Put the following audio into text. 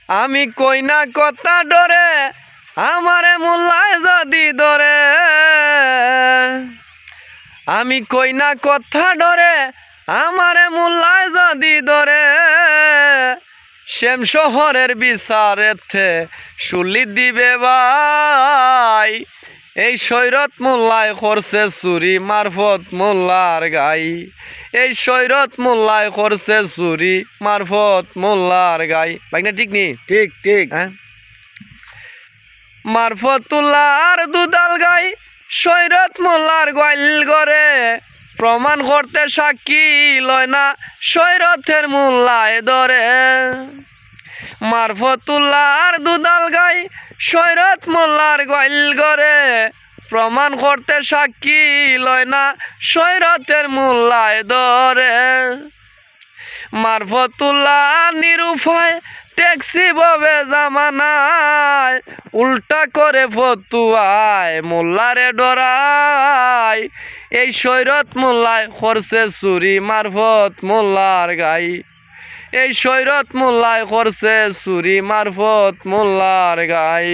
আমি কই না কথা ডরে আমারে মোল্লায় যদি ধরে, আমি কই না কথা ডরে আমারে মোল্লায় যদি ধরে, শ্যাম শহরের বিচারেতে শুলি দিবে ভাই। এই সৈরত মোল্লায় করছে চুরি মারফত মোল্লার গাই, এই সৈরত মোল্লায় করছে চুরি মারফত মোল্লার গাই। ভাই না ঠিক নি? ঠিক ঠিক। হ্যাঁ, মারফতুল্লাহর দুদাল গাই সৈরত মোল্লার গাইল গরে, প্রমাণ করতে সাক্ষী লয় না সৈরতের মোল্লায় ধরে। মারফতুল্লাহর দুদাল গাই সৈরত মোল্লার গাইল গরে, প্রমাণ করতে সাক্ষী লয় না সৈরতের মোল্লায় ধরে। মারফতুল্লাহ নিরুপায় ট্যাক্সি ববে জামানায়, উল্টা করে ফতুয়ায় মোল্লারে ডরায়। এই সৈরত মোল্লায় করছে চুরি মারফত মোল্লার গাই, এই সৈরত মোল্লায় করছে চুরি মারফত মোল্লার গাই।